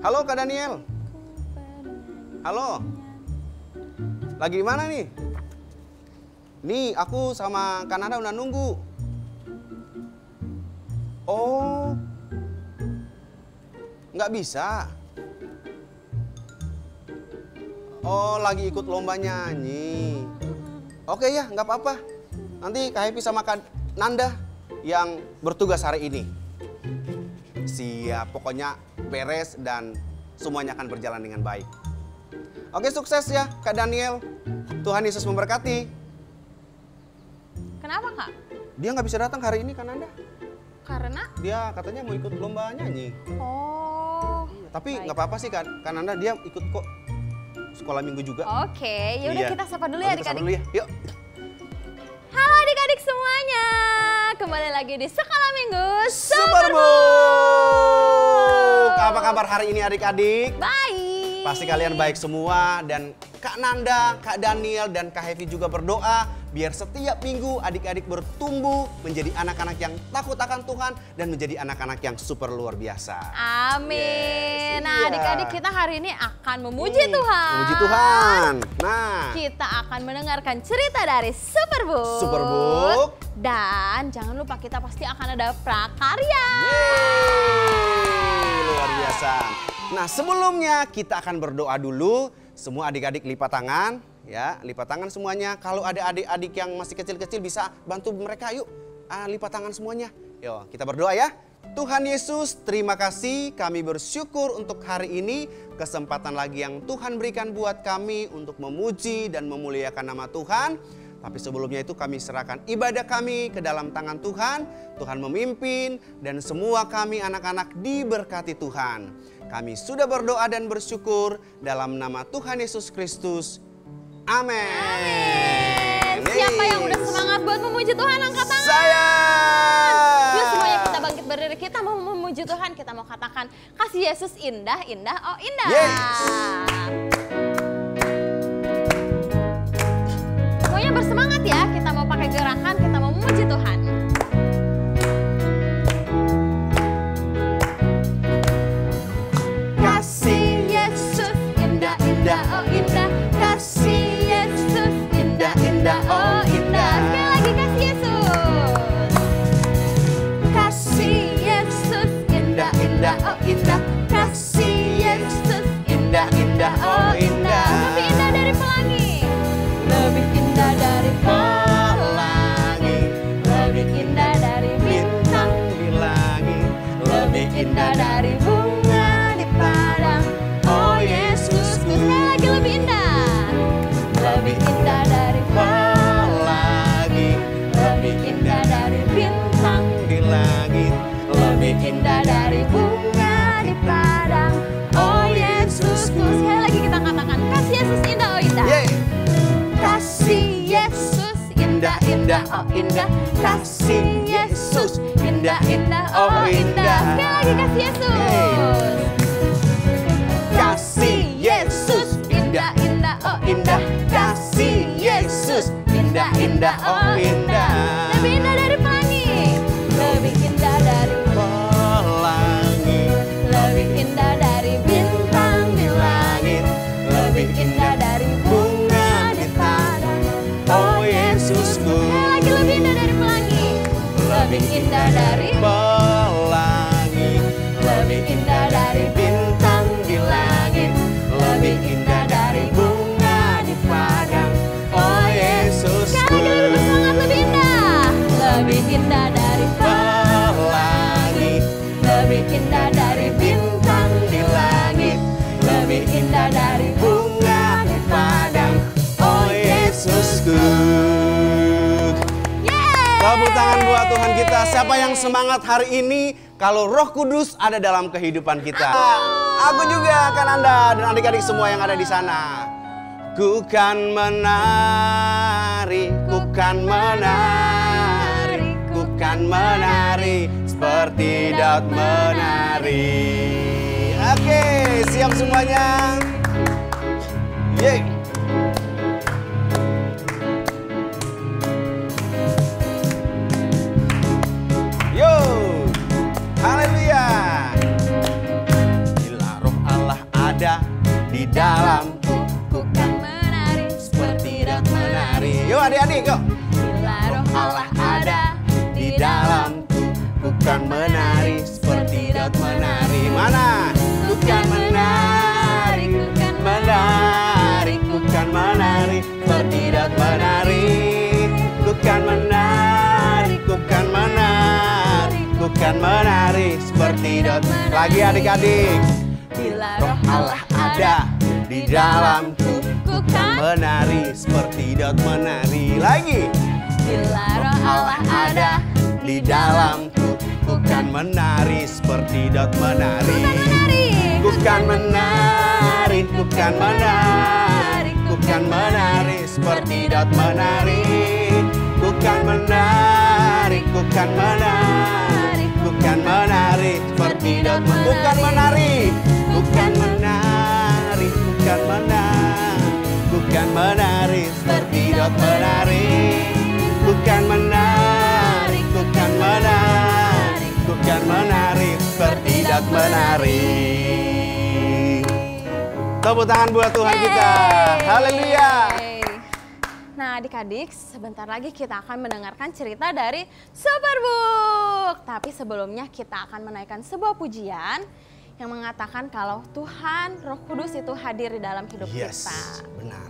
Halo Kak Daniel. Halo. Lagi di mana nih? Nih, aku sama Kak Nanda udah nunggu. Oh. Nggak bisa. Oh, lagi ikut lomba nyanyi. Oke ya, nggak apa-apa. Nanti Kak Happy sama Kak Nanda yang bertugas hari ini. Siap, pokoknya beres dan semuanya akan berjalan dengan baik. Oke, sukses ya Kak Daniel. Tuhan Yesus memberkati. Kenapa Kak? Dia nggak bisa datang hari ini Kak Nanda. Karena? Dia katanya mau ikut lomba nyanyi. Oh. Tapi baik. nggak apa-apa sih Kak Nanda, dia ikut kok sekolah minggu juga. Oke, yaudah Iya. kita sapa dulu ya Kita sapa adik-adik. dulu ya, yuk. Halo adik-adik semuanya. Kembali lagi di Sekolah Minggu Superbook. Apa kabar hari ini adik-adik? Baik. Pasti kalian baik semua dan Kak Nanda, Kak Daniel, dan Kak Hevi juga berdoa biar setiap minggu adik-adik bertumbuh menjadi anak-anak yang takut akan Tuhan dan menjadi anak-anak yang super luar biasa. Amin. Yes, Nah iya. adik-adik kita hari ini akan memuji Tuhan. Memuji Tuhan. Nah, Kita akan mendengarkan cerita dari Superbook. Superbook. Dan jangan lupa kita pasti akan ada prakarya. Yeay, luar biasa. Nah, sebelumnya kita akan berdoa dulu. Semua adik-adik lipat tangan, ya, lipat tangan semuanya. Kalau ada adik-adik yang masih kecil-kecil bisa bantu mereka, yuk. Lipat tangan semuanya. Yuk, kita berdoa ya. Tuhan Yesus, terima kasih, kami bersyukur untuk hari ini, kesempatan lagi yang Tuhan berikan buat kami untuk memuji dan memuliakan nama Tuhan. Tapi sebelumnya itu kami serahkan ibadah kami ke dalam tangan Tuhan. Tuhan memimpin dan semua kami anak-anak diberkati Tuhan. Kami sudah berdoa dan bersyukur dalam nama Tuhan Yesus Kristus. Amin. Amin. Siapa yang udah semangat buat memuji Tuhan angkat tangan? Saya. Yuk semuanya kita bangkit berdiri, kita mau memuji Tuhan, kita mau katakan kasih Yesus indah, indah, oh indah. Yes. Semuanya bersemangat ya, kita mau pakai gerakan, kita mau memuji Tuhan. Kasih Yesus indah, indah, oh indah. Kasih Yesus indah, indah, oh indah. Sekali lagi kasih Yesus. Kasih Yesus indah, indah, oh indah. Kasih Yesus indah, indah, oh indah. Lebih indah dari pelangi. Lebih indah dari pelangi. Lebih indah dari bintang Di langit, lebih indah dari bunga di padang. Oh Yesusku, sekali lagi lebih indah. Lebih indah dari pelangi. Lebih indah dari bintang. di langit, Lebih indah dari bunga di padang. Oh Yesusku, sekali lagi kita katakan kasih Yesus indah, oh indah. Yeay. Kasih Yesus indah, indah, oh indah. Kasih Yesus indah, indah, oh indah. Sekali lagi kasih Yesus. Kasih Yesus indah, indah, oh indah. Kasih Yesus indah, indah, oh indah. Lebih indah dari pelangi. Lebih indah dari pelangi, lebih indah dari bintang di langit. Lebih indah dari bunga di padang. Oh Yesusku. Sekali lagi lebih indah dari pelangi. Lebih indah dari pelangi, lebih indah dari bintang di langit. Lebih indah dari bunga di padang. Oh Yesusku. Sekali lagi lebih bersemangat, lebih indah. Lebih indah dari pelangi. Lebih indah dari bintang di langit. Lebih indah dari bunga di padang. Oh Yesusku. Yeay. tepuk tangan buat Tuhan kita. Siapa yang semangat hari ini kalau Roh Kudus ada dalam kehidupan kita? Aku juga, Kak Nanda dan adik-adik semua yang ada di sana. Ku kan menari, ku kan menari, ku kan menari seperti Daud menari. Oke, siap semuanya? Yeay. Yo, haleluya. Bila Roh Allah Mana? Ku kan menari, ku kan menari, ku kan menari, seperti Daud menari. Ku kan menari, ku kan menari, ku kan menari, seperti Daud. Lagi adik-adik. Bila Roh Allah ada di dalamku, ku kan menari seperti Daud menari. Lagi. Bila roh Allah ada Di dalamku, ku kan menari seperti Daud menari. Ku kan menari, ku kan menari, ku kan menari seperti Daud menari. Ku kan menari, ku kan menari, ku kan menari seperti Daud menari. Ku kan menari, ku kan menari, ku kan menari, ku kan menari seperti Daud menari. Ku kan menari, ku kan menari, ku kan menari seperti Daud menari. Tepuk tangan buat Tuhan kita. Haleluya. Nah adik-adik, sebentar lagi kita akan mendengarkan cerita dari Superbook. Tapi sebelumnya kita akan menaikkan sebuah pujian yang mengatakan kalau Tuhan Roh Kudus itu hadir di dalam hidup kita. Benar.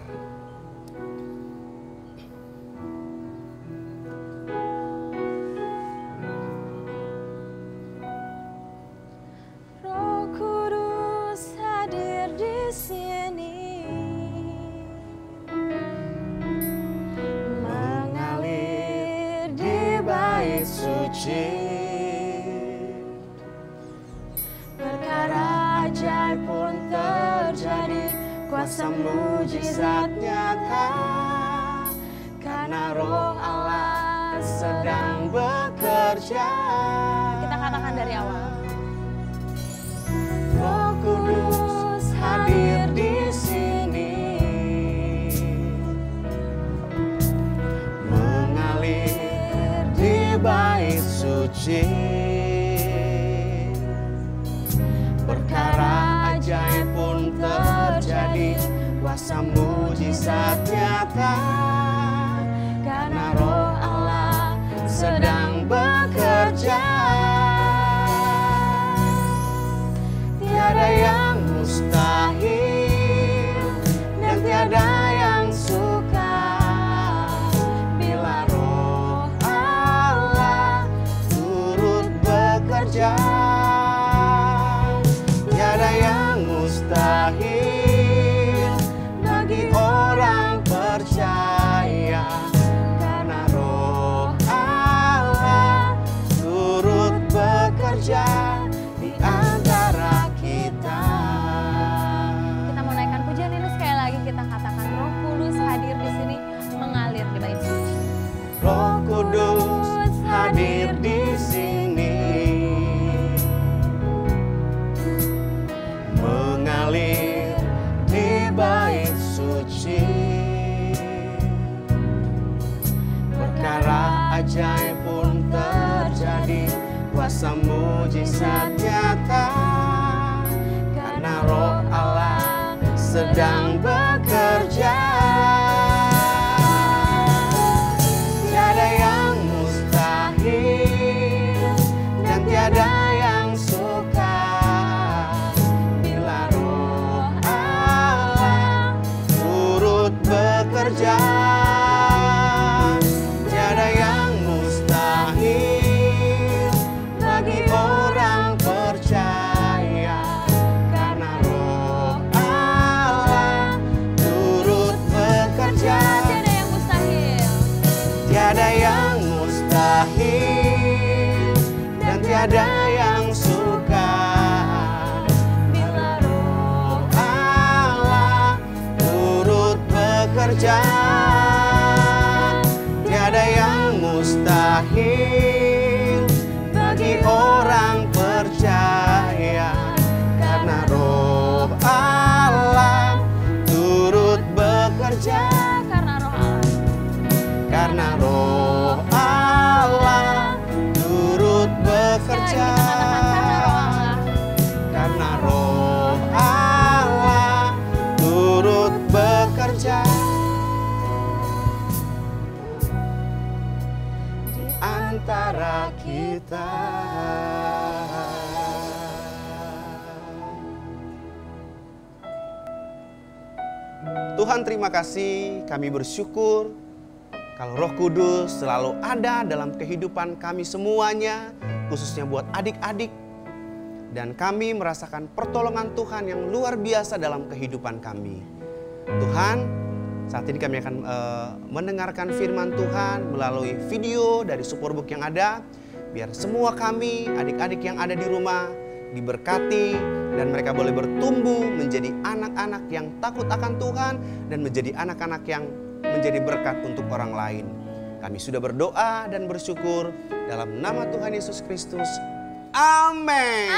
Roh Kudus hadir di sini, mengalir di bait suci. Perkara ajaib pun terjadi, kuasa mujizat nyata, karena Roh Allah sedang bekerja. Kita katakan dari awal. Roh Kudus hadir di sini, Mengalir di bait suci. Perkara ajaib pun terjadi, kuasa mujizat nyata, karena Roh Allah sedang bekerja. Tiada yang mustahil dan tiada yang sukar bila Roh Allah turut bekerja. Tiada yang mustahil bagi orang percaya, karena Roh Allah turut bekerja di antara kita. kita mau naikkan pujian ini sekali lagi, kita katakan Roh Kudus hadir di sini, mengalir di bait suci. Roh Kudus hadir di sini, mengalir di bait suci. Perkara ajaib pun terjadi, kuasa mujizat nyata, karena Roh Allah sedang bekerja. Tiada yang mustahil dan tiada yang sukar bila Roh Allah turut bekerja. Tiada yang mustahil bagi orang percaya, karena Roh Allah turut bekerja. Tiada yang mustahil, Tiada yang mustahil dan tiada yang sukar bila Roh Allah turut bekerja. Tiada yang mustahil bagi orang percaya, karena Roh Allah turut bekerja. karena Roh Allah, Karena Roh Allah turut bekerja. Tuhan terima kasih, kami bersyukur kalau Roh Kudus selalu ada dalam kehidupan kami semuanya, khususnya buat adik-adik. Dan kami merasakan pertolongan Tuhan yang luar biasa dalam kehidupan kami. Tuhan, saat ini kami akan mendengarkan firman Tuhan melalui video dari Superbook yang ada. Biar semua kami, adik-adik yang ada di rumah, diberkati dan mereka boleh bertumbuh menjadi anak-anak yang takut akan Tuhan dan menjadi anak-anak yang menjadi berkat untuk orang lain. Kami sudah berdoa dan bersyukur dalam nama Tuhan Yesus Kristus. Amin.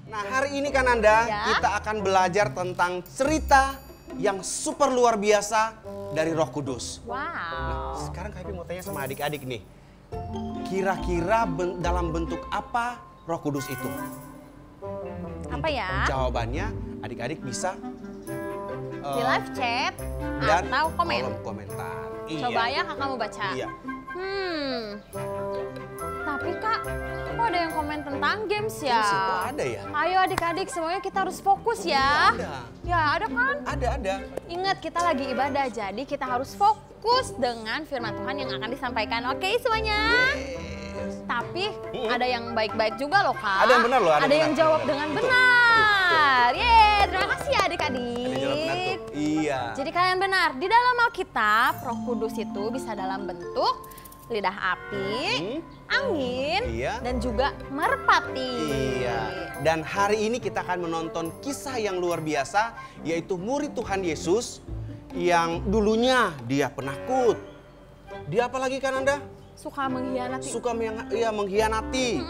Nah, hari ini kan Anda, kita akan belajar tentang cerita yang super luar biasa dari Roh Kudus. Wow. Nah, sekarang kami mau tanya sama adik-adik nih. Kira-kira dalam bentuk apa Roh Kudus itu? Apa ya? Jawabannya adik-adik bisa Di live chat dan atau komen. kolom komentar. Coba ya kakak mau baca. Iya. Tapi kak, kok ada yang komen tentang games ya? Games itu ada ya? Ayo adik-adik semuanya kita harus fokus ya. Ada. Ya ada kan? Ada. Ingat kita lagi ibadah jadi kita harus fokus dengan firman Tuhan yang akan disampaikan. Oke semuanya? Yes. Tapi ada yang baik-baik juga loh kak. Ada yang benar loh. Ada yang jawab dengan benar. Yeay, terima kasih ya adik-adik. Ada jawab benar tuh. Iya. Jadi kalian benar, di dalam Alkitab Roh Kudus itu bisa dalam bentuk lidah api, angin, Iya. dan juga merpati. Iya. Dan hari ini kita akan menonton kisah yang luar biasa, yaitu murid Tuhan Yesus yang dulunya dia penakut. Dia apa lagi kan Anda? Suka mengkhianati. Suka mengkhianati,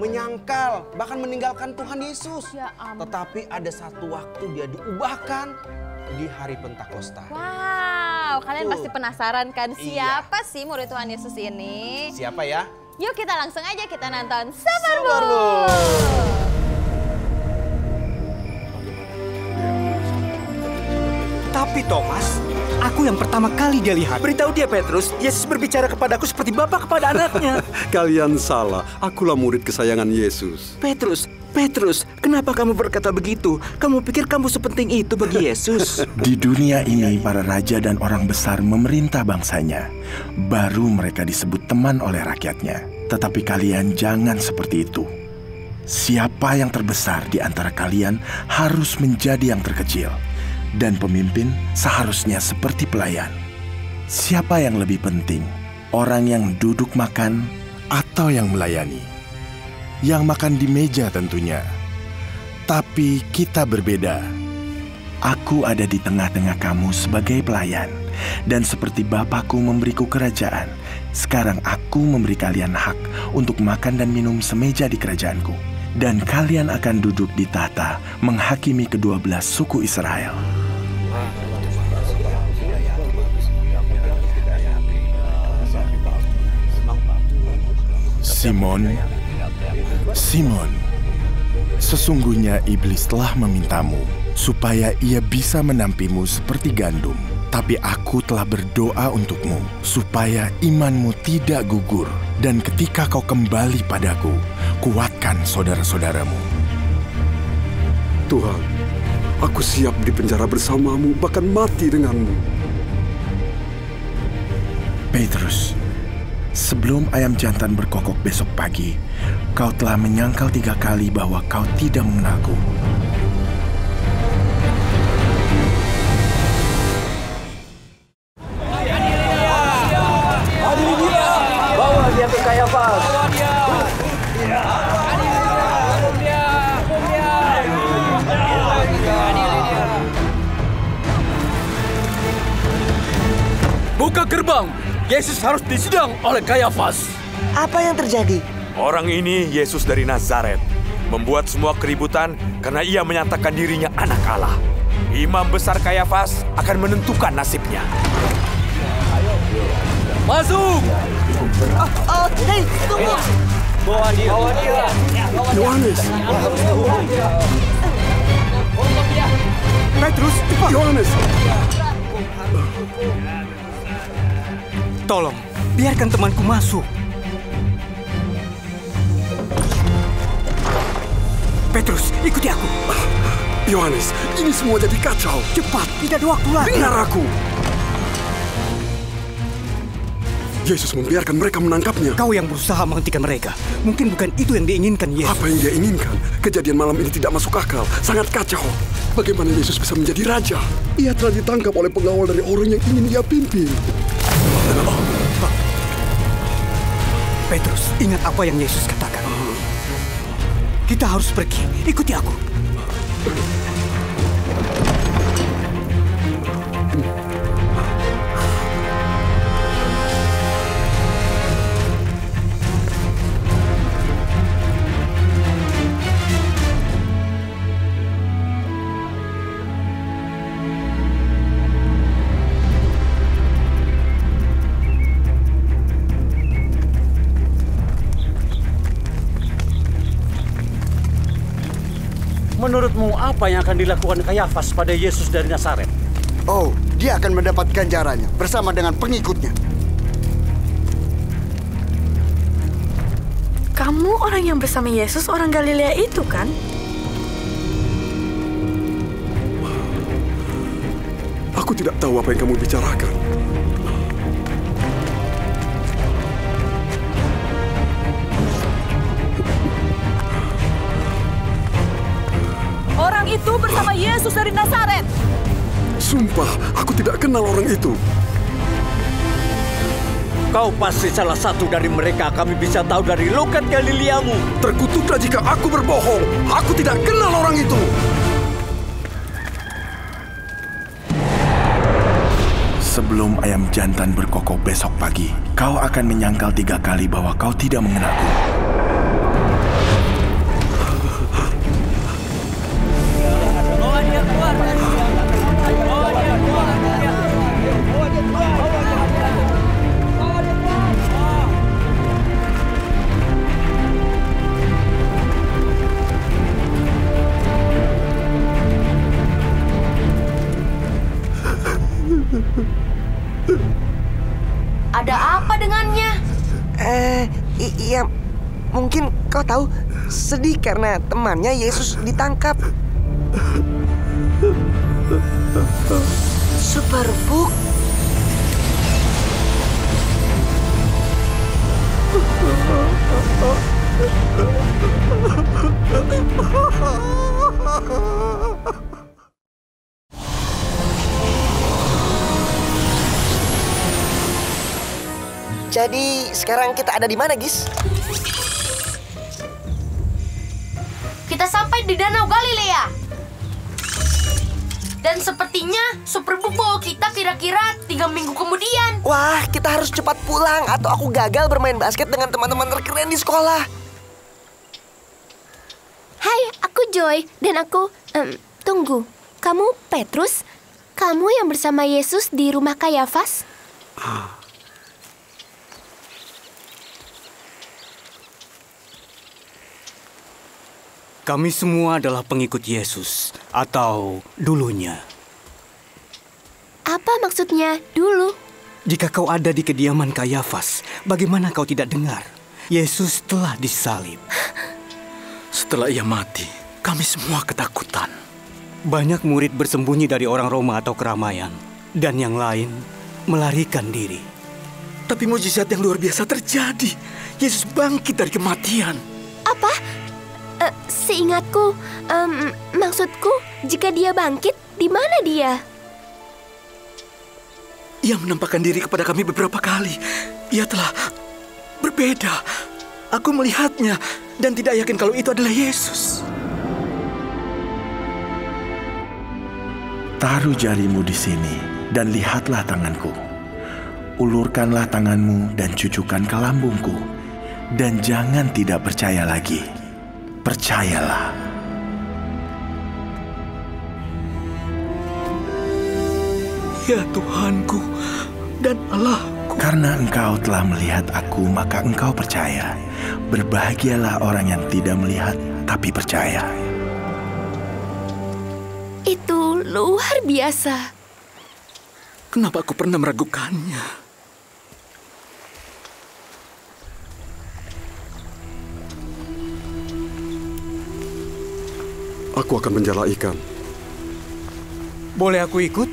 menyangkal, bahkan meninggalkan Tuhan Yesus. Ya ampun. Tetapi ada satu waktu dia diubahkan di hari Pentakosta. Wow, kalian Tuh. pasti penasaran kan Iya. siapa sih murid Tuhan Yesus ini? Siapa ya? Yuk kita langsung aja kita nonton Superbook. Superbook. Tapi Thomas, aku yang pertama kali dia lihat. Beritahu dia Petrus, Yesus berbicara kepadaku seperti bapak kepada anaknya. Kalian salah, akulah murid kesayangan Yesus. Petrus, kenapa kamu berkata begitu? Kamu pikir kamu sepenting itu bagi Yesus? Di dunia ini, para raja dan orang besar memerintah bangsanya. Baru mereka disebut teman oleh rakyatnya. Tetapi kalian jangan seperti itu. Siapa yang terbesar di antara kalian harus menjadi yang terkecil. Dan pemimpin seharusnya seperti pelayan. Siapa yang lebih penting? Orang yang duduk makan atau yang melayani? Yang makan di meja tentunya. Tapi kita berbeda. Aku ada di tengah-tengah kamu sebagai pelayan. Dan seperti Bapakku memberiku kerajaan, sekarang aku memberi kalian hak untuk makan dan minum semeja di kerajaanku. Dan kalian akan duduk di tahta menghakimi ke-12 suku Israel. Simon, sesungguhnya iblis telah memintamu supaya ia bisa menampimu seperti gandum. Tapi aku telah berdoa untukmu supaya imanmu tidak gugur. Dan ketika kau kembali padaku, kuatkan saudara-saudaramu. Tuhan, aku siap dipenjara bersamamu, bahkan mati denganmu. Petrus, sebelum ayam jantan berkokok besok pagi, kau telah menyangkal 3 kali bahwa kau tidak mengenalku. Bawa dia ke Kayafas. Buka gerbang. Yesus harus disidang oleh Kayafas. Apa yang terjadi? Orang ini Yesus dari Nazaret. Membuat semua keributan karena ia menyatakan dirinya anak Allah. Imam besar Kayafas akan menentukan nasibnya. Masuk! Hei, tunggu! Bawa dia! Yohanes! Petrus, cepat! Yohanes! Tolong, biarkan temanku masuk. Petrus, ikuti aku. Yohanes, ini semua jadi kacau. Cepat, tidak ada waktu lagi. Dengar aku. Yesus membiarkan mereka menangkapnya. Kau yang berusaha menghentikan mereka. Mungkin bukan itu yang diinginkan Yesus. Apa yang dia inginkan? Kejadian malam ini tidak masuk akal. Sangat kacau. Bagaimana Yesus bisa menjadi raja? Ia telah ditangkap oleh pengawal dari orang yang ingin ia pimpin. Petrus, ingat apa yang Yesus katakan. Kita harus pergi. Ikuti aku. Menurutmu apa yang akan dilakukan Kayafas pada Yesus dari Nazaret? Oh, dia akan mendapat ganjarannya bersama dengan pengikutnya. Kamu orang yang bersama Yesus, orang Galilea itu kan? Aku tidak tahu apa yang kamu bicarakan. Orang itu bersama Yesus dari Nazaret. Sumpah, aku tidak kenal orang itu. Kau pasti salah satu dari mereka. Kami bisa tahu dari logat Galileamu. Terkutuklah jika aku berbohong. Aku tidak kenal orang itu. Sebelum ayam jantan berkokok besok pagi, kau akan menyangkal 3 kali bahwa kau tidak mengenalku. Ada apa dengannya? Iya, mungkin kau tahu, sedih karena temannya Yesus ditangkap. Superbook. Jadi sekarang kita ada di mana, Gis? Kita sampai di Danau Galilea. Dan sepertinya Superbook bawa kita kira-kira 3 minggu kemudian. Wah, kita harus cepat pulang atau aku gagal bermain basket dengan teman-teman terkeren di sekolah. Hai, aku Joy dan aku... tunggu, kamu Petrus? Kamu yang bersama Yesus di rumah Kayafas? Kami semua adalah pengikut Yesus, atau dulunya. Apa maksudnya dulu? Jika kau ada di kediaman Kayafas, bagaimana kau tidak dengar? Yesus telah disalib. Setelah ia mati, kami semua ketakutan. Banyak murid bersembunyi dari orang Roma atau keramaian, dan yang lain melarikan diri. Tapi mujizat yang luar biasa terjadi. Yesus bangkit dari kematian. Apa? Seingatku, maksudku, jika dia bangkit, di mana dia? Ia menampakkan diri kepada kami beberapa kali. Ia telah berbeda. Aku melihatnya dan tidak yakin kalau itu adalah Yesus. Taruh jarimu di sini dan lihatlah tanganku. Ulurkanlah tanganmu dan cucukkan ke lambungku. Dan jangan tidak percaya lagi. Percayalah. Ya Tuhanku dan Allahku. Karena engkau telah melihat aku, maka engkau percaya. Berbahagialah orang yang tidak melihat, tapi percaya. Itu luar biasa. Kenapa aku pernah meragukannya? Aku akan menjala ikan. Boleh aku ikut?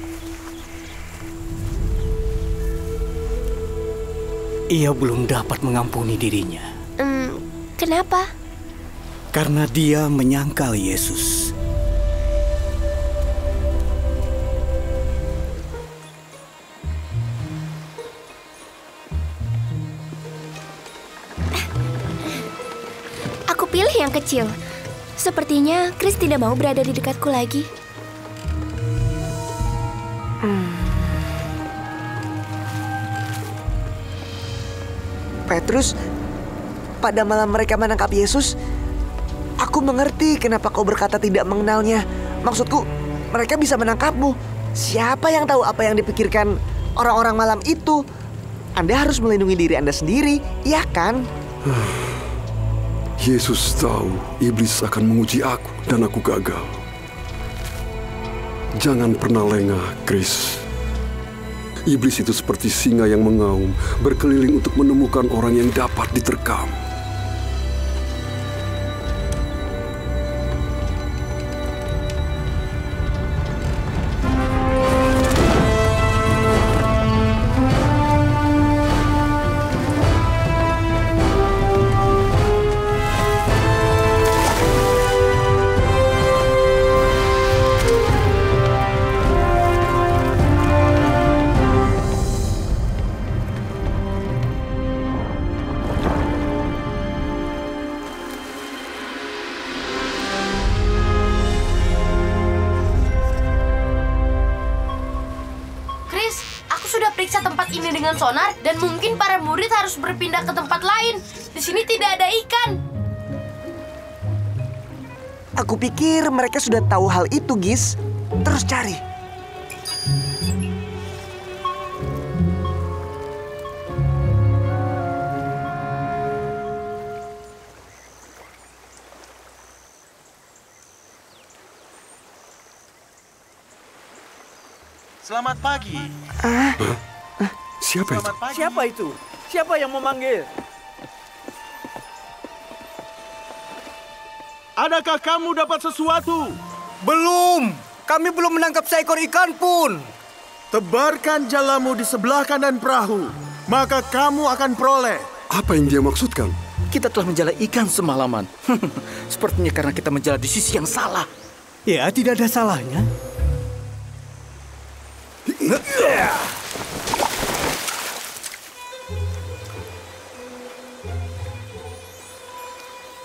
Ia belum dapat mengampuni dirinya. Kenapa? Karena dia menyangkal Yesus. Aku pilih yang kecil. Sepertinya Chris tidak mau berada di dekatku lagi. Petrus, pada malam mereka menangkap Yesus, aku mengerti kenapa kau berkata tidak mengenalnya. Maksudku, mereka bisa menangkapmu. Siapa yang tahu apa yang dipikirkan orang-orang malam itu? Anda harus melindungi diri Anda sendiri, iya kan? Yesus tahu iblis akan menguji aku dan aku gagal. Jangan pernah lengah, Chris. Iblis itu seperti singa yang mengaum, berkeliling untuk menemukan orang yang dapat diterkam. periksa tempat ini dengan sonar dan mungkin para murid harus berpindah ke tempat lain. Di sini tidak ada ikan. Aku pikir mereka sudah tahu hal itu, Gis. Terus cari. Selamat pagi. Siapa itu? Siapa itu? Siapa yang memanggil? Adakah kamu dapat sesuatu? Belum. Kami belum menangkap seekor ikan pun. Tebarkan jalamu di sebelah kanan perahu, maka kamu akan peroleh. Apa yang dia maksudkan? Kita telah menjala ikan semalaman. Sepertinya karena kita menjala di sisi yang salah. Ya, tidak ada salahnya.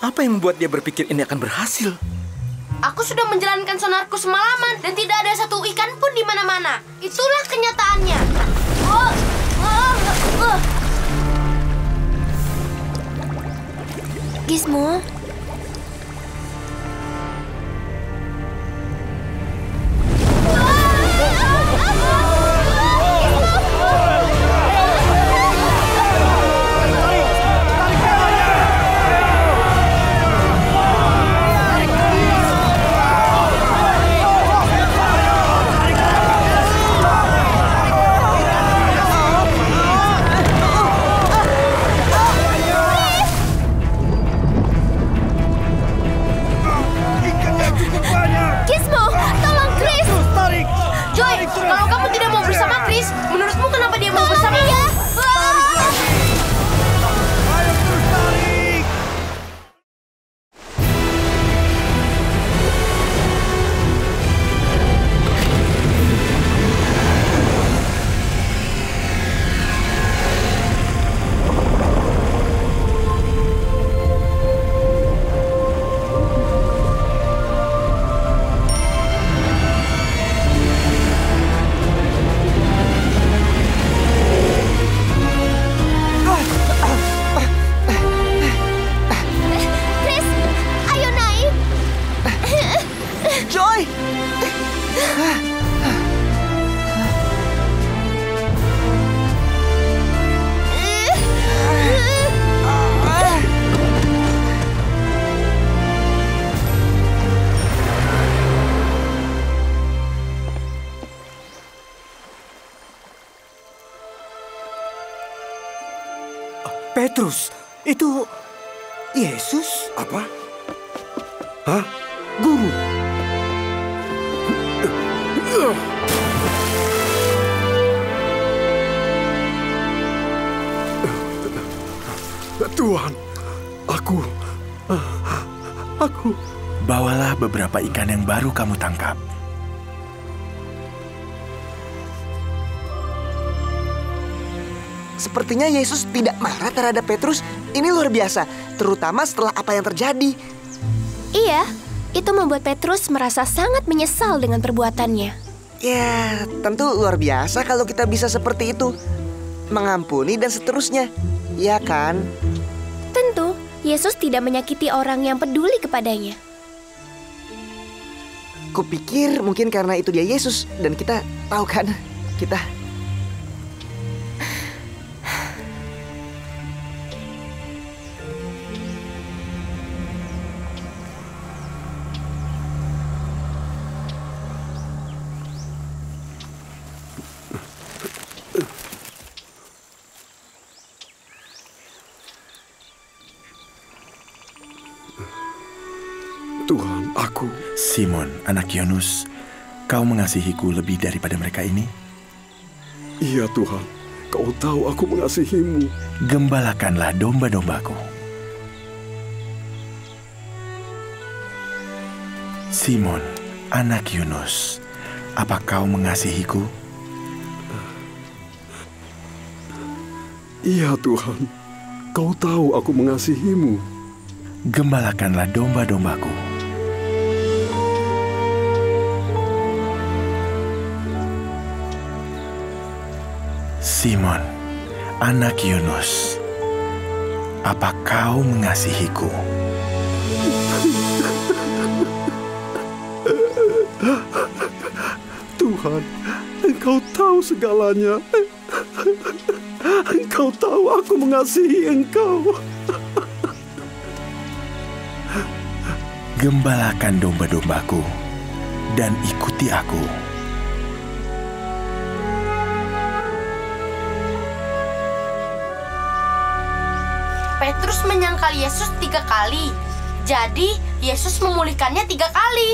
Apa yang membuat dia berpikir ini akan berhasil? Aku sudah menjalankan sonarku semalaman dan tidak ada satu ikan pun di mana-mana. Itulah kenyataannya. Gizmo. Kalau kamu tidak mau bersama Chris, menurutmu kenapa dia mau bersama dia? Petrus, itu Yesus? Apa? Hah? Guru. Terima beberapa ikan yang baru kamu tangkap. Sepertinya Yesus tidak marah terhadap Petrus. Ini luar biasa, terutama setelah apa yang terjadi. Iya, itu membuat Petrus merasa sangat menyesal dengan perbuatannya. Ya, tentu luar biasa kalau kita bisa seperti itu. Mengampuni dan seterusnya, ya kan? Tentu, Yesus tidak menyakiti orang yang peduli kepadanya. Kupikir mungkin karena itu dia Yesus, dan kita tahu kan, kita... Tuhan, aku... Simon, anak Yunus, kau mengasihiku lebih daripada mereka ini? Iya Tuhan, kau tahu aku mengasihimu. Gembalakanlah domba-dombaku. Simon, anak Yunus, apa kau mengasihiku? Iya Tuhan, kau tahu aku mengasihimu. Gembalakanlah domba-dombaku. Simon, anak Yunus, apa kau mengasihiku? Tuhan, Engkau tahu segalanya. Engkau tahu aku mengasihi Engkau. Gembalakan domba-dombaku dan ikuti aku. Petrus menyangkal Yesus 3 kali. Jadi, Yesus memulihkannya 3 kali.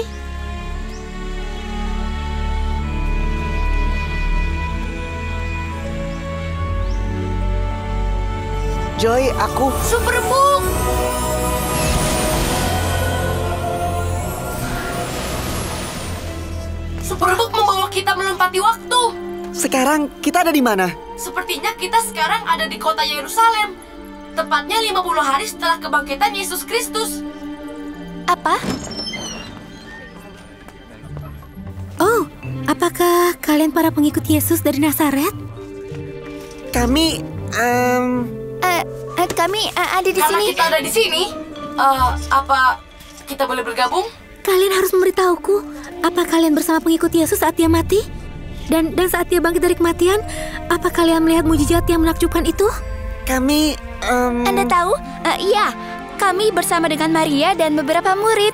Joy, aku... Superbook! Superbook membawa kita melompati waktu. Sekarang kita ada di mana? Sepertinya kita sekarang ada di kota Yerusalem. Tepatnya 50 hari setelah kebangkitan Yesus Kristus. Apa? Oh, apakah kalian para pengikut Yesus dari Nazaret? Kami, kami ada di Karena sini. kita ada di sini, apa kita boleh bergabung? Kalian harus memberitahuku, apa kalian bersama pengikut Yesus saat dia mati? Dan saat dia bangkit dari kematian, apa kalian melihat mujizat yang menakjubkan itu? Kami, Anda tahu? Iya, kami bersama dengan Maria dan beberapa murid.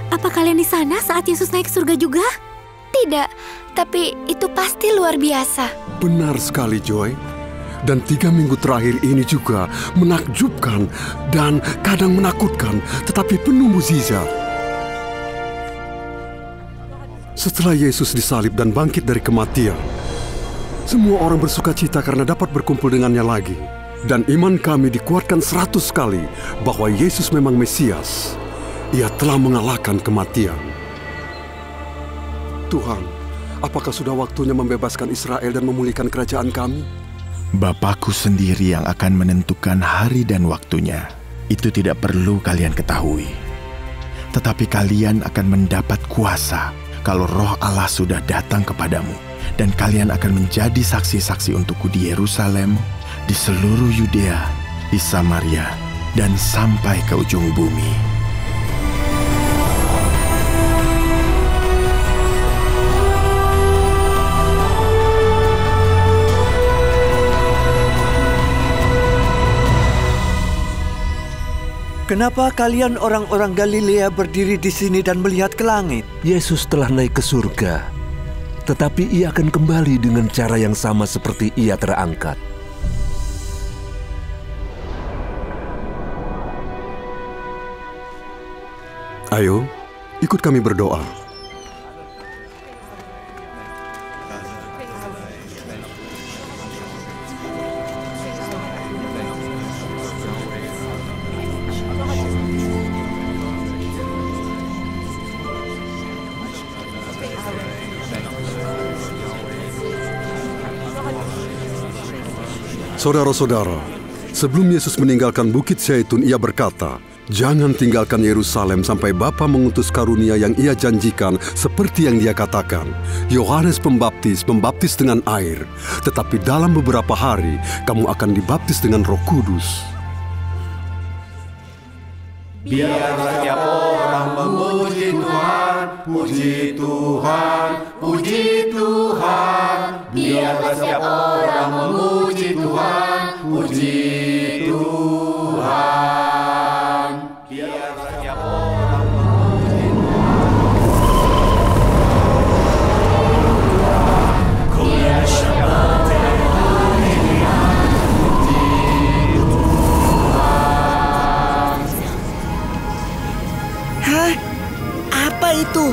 Apa kalian di sana saat Yesus naik ke surga juga? Tidak, tapi itu pasti luar biasa. Benar sekali, Joy. Dan 3 minggu terakhir ini juga menakjubkan dan kadang menakutkan, tetapi penuh mukjizat. Setelah Yesus disalib dan bangkit dari kematian, semua orang bersuka cita karena dapat berkumpul dengannya lagi. Dan iman kami dikuatkan 100 kali bahwa Yesus memang Mesias. Ia telah mengalahkan kematian. Tuhan, apakah sudah waktunya membebaskan Israel dan memulihkan kerajaan kami? Bapakku sendiri yang akan menentukan hari dan waktunya. Itu tidak perlu kalian ketahui. Tetapi kalian akan mendapat kuasa kalau Roh Allah sudah datang kepadamu. Dan kalian akan menjadi saksi-saksi untukku di Yerusalem, di seluruh Yudea, di Samaria, dan sampai ke ujung bumi. Kenapa kalian orang-orang Galilea berdiri di sini dan melihat ke langit? Yesus telah naik ke surga, tetapi ia akan kembali dengan cara yang sama seperti ia terangkat. Ayo, ikut kami berdoa. Saudara-saudara, sebelum Yesus meninggalkan Bukit Zaitun, ia berkata, "Jangan tinggalkan Yerusalem sampai Bapa mengutus karunia yang ia janjikan seperti yang dia katakan. Yohanes Pembaptis membaptis dengan air, tetapi dalam beberapa hari kamu akan dibaptis dengan Roh Kudus." Biarlah setiap orang memuji Tuhan, puji Tuhan, puji Tuhan. Biarlah setiap orang memuji Tuhan, puji Tuhan. Biarlah setiap orang memuji Hah? Apa itu?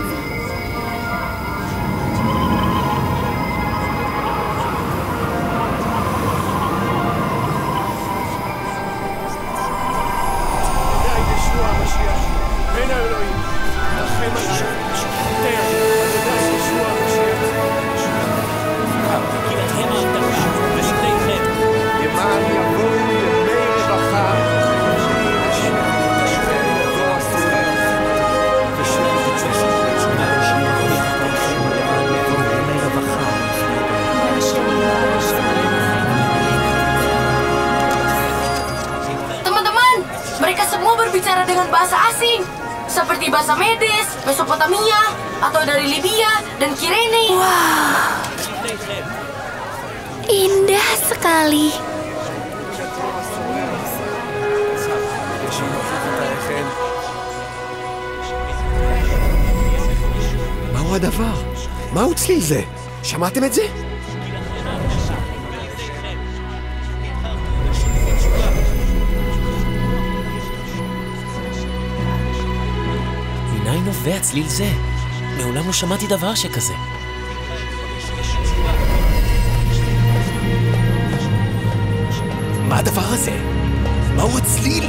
berbicara dengan bahasa asing, seperti bahasa Medes, Mesopotamia, atau dari Libya dan Kirene. Wah, indah sekali. מהו הדבר? מהו צליל זה? שמעתם את זה? מניין נובע צליל זה? מעולם לא שמעתי דבר שכזה. מה הדבר הזה? מהו הצליל?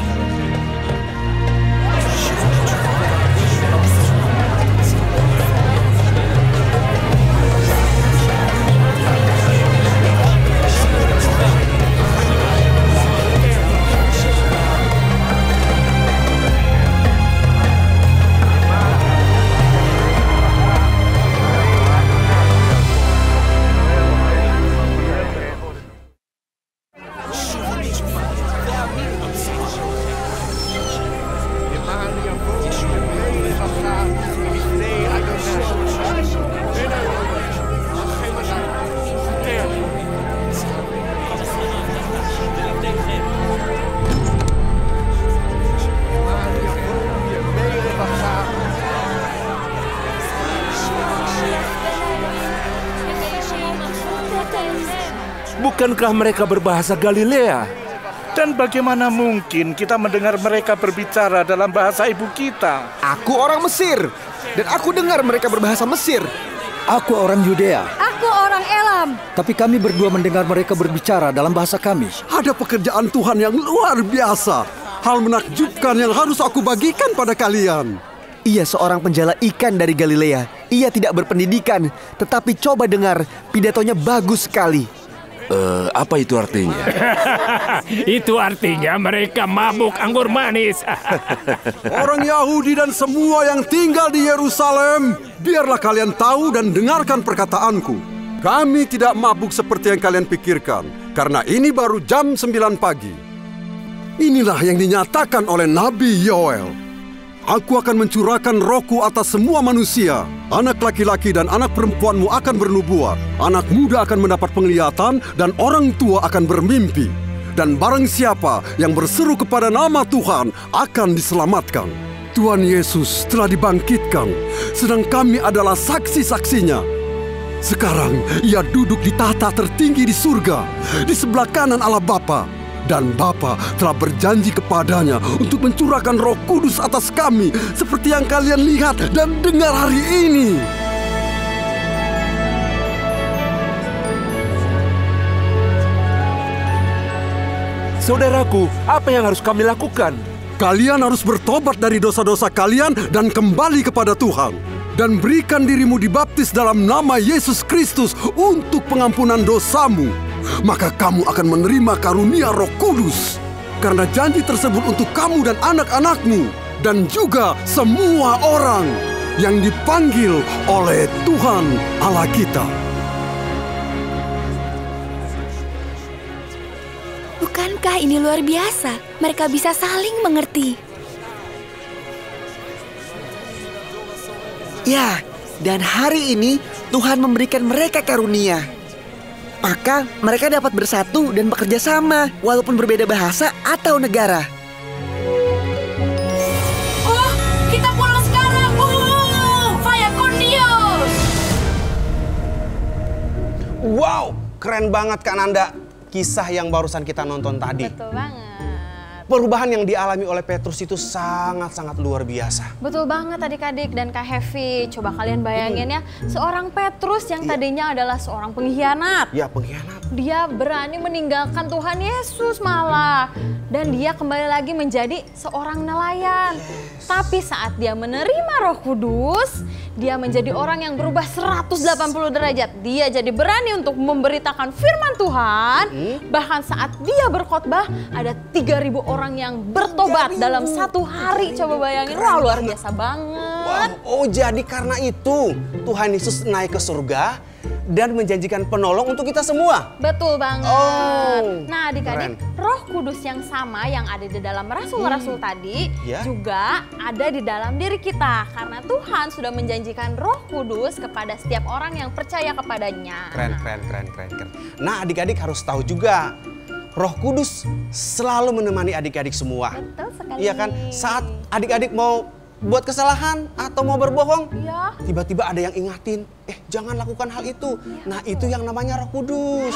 Bukankah mereka berbahasa Galilea? Dan bagaimana mungkin kita mendengar mereka berbicara dalam bahasa ibu kita? Aku orang Mesir, dan aku dengar mereka berbahasa Mesir. Aku orang Yudea. Aku orang Elam. Tapi kami berdua mendengar mereka berbicara dalam bahasa kami. Ada pekerjaan Tuhan yang luar biasa. Hal menakjubkan yang harus aku bagikan pada kalian. Ia seorang penjala ikan dari Galilea. Ia tidak berpendidikan, tetapi coba dengar, pidatonya bagus sekali. Apa itu artinya? Itu artinya mereka mabuk anggur manis. Orang Yahudi dan semua yang tinggal di Yerusalem, biarlah kalian tahu dan dengarkan perkataanku. Kami tidak mabuk seperti yang kalian pikirkan, karena ini baru jam 9 pagi. Inilah yang dinyatakan oleh Nabi Yoel. Aku akan mencurahkan rohku atas semua manusia. Anak laki-laki dan anak perempuanmu akan bernubuat. Anak muda akan mendapat penglihatan dan orang tua akan bermimpi. Dan barang siapa yang berseru kepada nama Tuhan akan diselamatkan. Tuhan Yesus telah dibangkitkan, sedang kami adalah saksi-saksinya. Sekarang ia duduk di tahta tertinggi di surga, di sebelah kanan Allah Bapa. Dan Bapa telah berjanji kepadanya untuk mencurahkan Roh Kudus atas kami, seperti yang kalian lihat dan dengar hari ini. Saudaraku, apa yang harus kami lakukan? Kalian harus bertobat dari dosa-dosa kalian dan kembali kepada Tuhan. Dan berikan dirimu dibaptis dalam nama Yesus Kristus untuk pengampunan dosamu. maka kamu akan menerima karunia Roh Kudus. Karena janji tersebut untuk kamu dan anak-anakmu, dan juga semua orang yang dipanggil oleh Tuhan Allah kita. Bukankah ini luar biasa? Mereka bisa saling mengerti. Ya, dan hari ini Tuhan memberikan mereka karunia. Maka mereka dapat bersatu dan bekerja sama, walaupun berbeda bahasa atau negara. Oh, kita pulang sekarang. Faya Cornelius. Wow, keren banget Kak Nanda. Kisah yang barusan kita nonton tadi. Betul banget. Perubahan yang dialami oleh Petrus itu sangat-sangat luar biasa. Betul banget adik-adik dan Kak Hevi. Coba kalian bayangin ya, seorang Petrus yang tadinya adalah seorang pengkhianat. Ya, pengkhianat. Dia berani meninggalkan Tuhan Yesus malah. Dan dia kembali lagi menjadi seorang nelayan. Tapi saat dia menerima Roh Kudus, dia menjadi orang yang berubah 180 derajat. Dia jadi berani untuk memberitakan firman Tuhan. Bahkan saat dia berkhotbah, ada 3.000 orang yang bertobat dalam satu hari. Coba bayangin, wah luar biasa banget. Wow. Oh, jadi karena itu Tuhan Yesus naik ke surga dan menjanjikan penolong untuk kita semua. Betul banget. Oh, nah adik-adik, Roh Kudus yang sama yang ada di dalam rasul-rasul tadi juga ada di dalam diri kita. Karena Tuhan sudah menjanjikan Roh Kudus kepada setiap orang yang percaya kepadanya. Keren. Nah adik-adik harus tahu juga, Roh Kudus selalu menemani adik-adik semua. Betul sekali. Iya kan? Saat adik-adik mau buat kesalahan atau mau berbohong, tiba-tiba ada yang ingatin, jangan lakukan hal itu. Nah itu yang namanya Roh Kudus.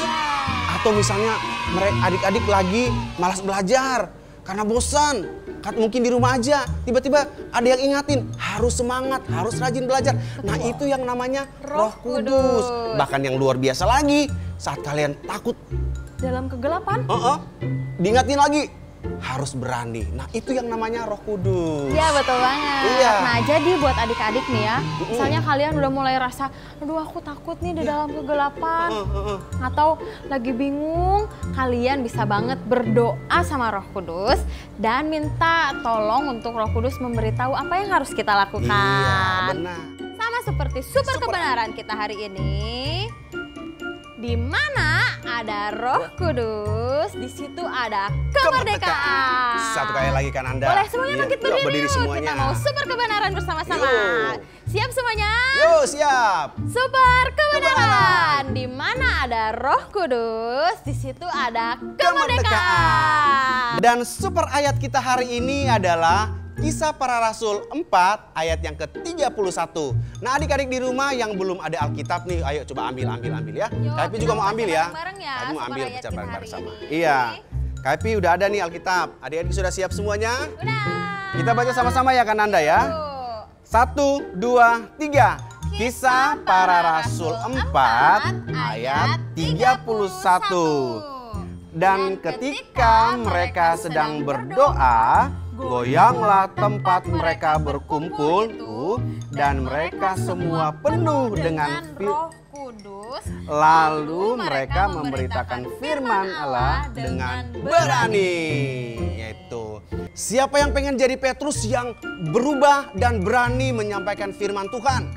Atau misalnya mereka adik-adik lagi malas belajar karena bosan, mungkin di rumah aja, tiba-tiba ada yang ingatin, harus semangat, harus rajin belajar. Nah itu yang namanya Roh Kudus. Bahkan yang luar biasa lagi, saat kalian takut dalam kegelapan, diingatin lagi, harus berani. Nah itu yang namanya Roh Kudus. Iya betul banget. Iya. Nah jadi buat adik-adik nih ya, misalnya kalian udah mulai rasa, aduh aku takut nih di dalam kegelapan, atau lagi bingung, kalian bisa banget berdoa sama Roh Kudus dan minta tolong untuk Roh Kudus memberitahu apa yang harus kita lakukan. Iya benar. Sama seperti super kebenaran kita hari ini. Di mana ada Roh Kudus, di situ ada kemerdekaan. Satu kali lagi kan Anda. Boleh semuanya bangkit berdiri yuk. Semuanya. Kita mau super kebenaran bersama-sama. Siap semuanya? Yuk, siap. Super kebenaran. Di mana ada Roh Kudus, di situ ada kemerdekaan. Dan super ayat kita hari ini adalah Kisah Para Rasul 4 ayat yang ke-31. Nah adik-adik di rumah yang belum ada Alkitab nih, ayo coba ambil ya. Kak juga mau ambil ya. Kak mau ambil baca bareng sama. Iya. Kak udah ada nih Alkitab. Adik-adik sudah siap semuanya? Udah. Kita baca sama-sama ya kan Anda ya. 1, 2, 3. Kisah Para Rasul 4 ayat 31. Dan ketika mereka sedang berdoa, goyanglah tempat mereka berkumpul dan mereka semua penuh dengan Roh Kudus. Lalu mereka memberitakan firman Allah dengan berani. Yaitu, siapa yang pengen jadi Petrus yang berubah dan berani menyampaikan firman Tuhan?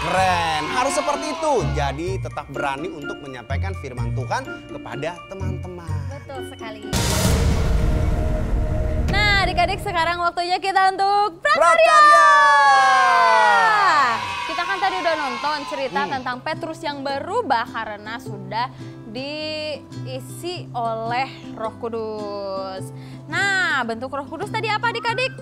Keren, harus seperti itu. Jadi tetap berani untuk menyampaikan firman Tuhan kepada teman-teman. Betul sekali. Nah adik-adik sekarang waktunya kita untuk prakarya. Kita kan tadi udah nonton cerita tentang Petrus yang berubah karena sudah diisi oleh Roh Kudus. Nah bentuk Roh Kudus tadi apa adik-adik?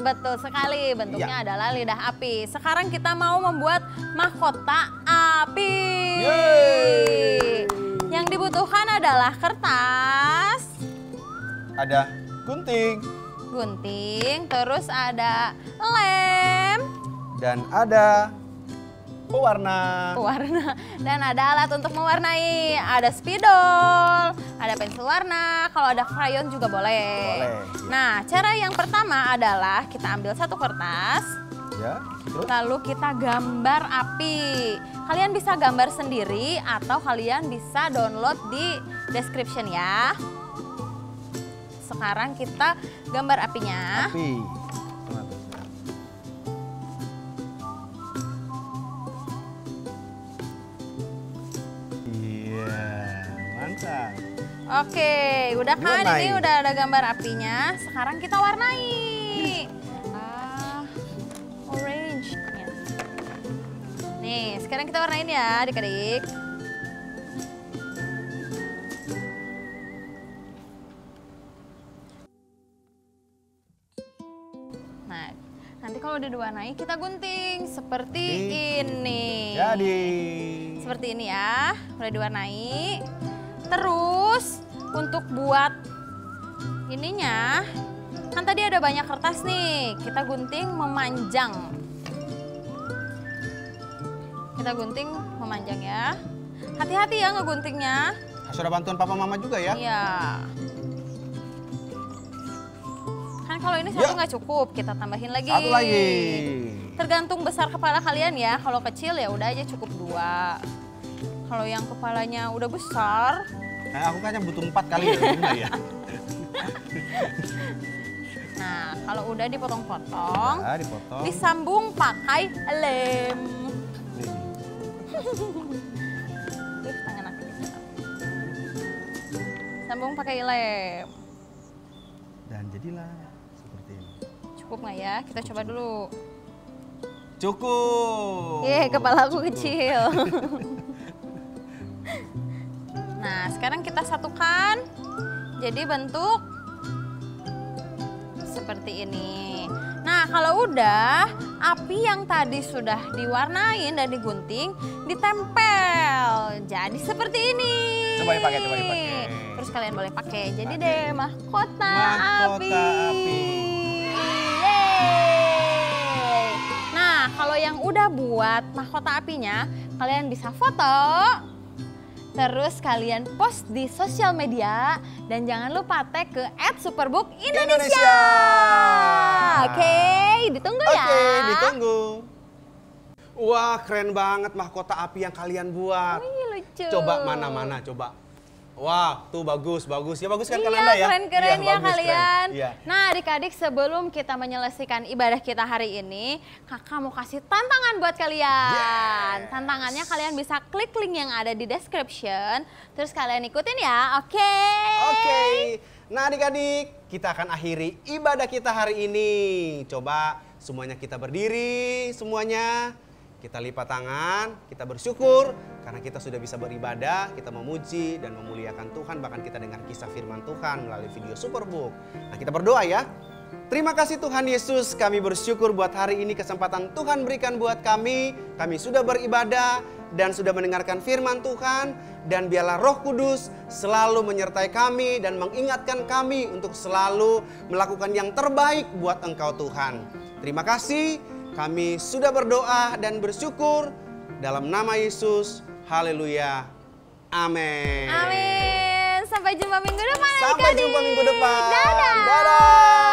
Betul sekali, bentuknya adalah lidah api. Sekarang kita mau membuat mahkota api. Yang dibutuhkan adalah kertas. Ada gunting. Terus ada lem. Dan ada pewarna. Dan ada alat untuk mewarnai. Ada spidol, ada pensil warna, kalau ada krayon juga boleh. Nah, cara yang pertama adalah kita ambil satu kertas. Ya, terus? Lalu kita gambar api. Kalian bisa gambar sendiri atau kalian bisa download di description ya. Sekarang kita gambar apinya. Api. Iya, mantap. Oke, udah kan? Warnai. Ini udah ada gambar apinya. Sekarang kita warnai. Orange. Nih, sekarang kita warnain ya adik-adik. Nah, nanti kalau udah diwarnai kita gunting seperti ini. Jadi. Seperti ini ya, udah diwarnai. Terus untuk buat ininya, kan tadi ada banyak kertas nih, kita gunting memanjang. Kita gunting memanjang ya. Hati-hati ya ngeguntingnya. Sudah bantuan papa mama juga ya? Iya. Kan kalau ini satu nggak cukup, kita tambahin lagi. Satu lagi. Tergantung besar kepala kalian ya. Kalau kecil ya udah aja cukup 2. Kalau yang kepalanya udah besar, kayak aku kayaknya butuh 4 kali ya. Nah, kalau udah dipotong-potong, Ya, dipotong. disambung pakai lem. Tangan aku gitu. Sambung pakai lem. Dan jadilah seperti ini. Cukup nggak ya? Kita coba dulu. Cukup. Kepala aku kecil. Nah, sekarang kita satukan jadi bentuk seperti ini. Nah, kalau udah, api yang tadi sudah diwarnain dan digunting ditempel. Jadi seperti ini. Coba dipakai, coba dipakai. Terus kalian boleh pakai. Jadi deh mahkota api. Yeay. Nah, kalau yang udah buat mahkota apinya, kalian bisa foto. Terus kalian post di sosial media dan jangan lupa tag ke @superbook_Indonesia. Oke, ditunggu ya. Oke, ditunggu. Wah, keren banget mahkota api yang kalian buat. Lucu. Coba mana-mana, coba. Wah, tuh bagus, bagus. Ya bagus kan Iya, kalian ya? keren-keren Iya, ya bagus, kalian. keren. Iya. Nah, adik-adik sebelum kita menyelesaikan ibadah kita hari ini, kakak mau kasih tantangan buat kalian. Tantangannya kalian bisa klik link yang ada di description, terus kalian ikutin ya, oke? Oke. Nah adik-adik, kita akan akhiri ibadah kita hari ini. Coba semuanya kita berdiri, semuanya. Kita lipat tangan, kita bersyukur karena kita sudah bisa beribadah, kita memuji dan memuliakan Tuhan, bahkan kita dengar kisah firman Tuhan melalui video Superbook. Nah, kita berdoa ya. Terima kasih Tuhan Yesus, kami bersyukur buat hari ini kesempatan Tuhan berikan buat kami. Kami sudah beribadah dan sudah mendengarkan firman Tuhan, dan biarlah Roh Kudus selalu menyertai kami dan mengingatkan kami untuk selalu melakukan yang terbaik buat Engkau Tuhan. Terima kasih. Kami sudah berdoa dan bersyukur dalam nama Yesus. Haleluya. Amin. Amin. Sampai jumpa minggu depan. Sampai jumpa minggu depan. Dadah. Dadah.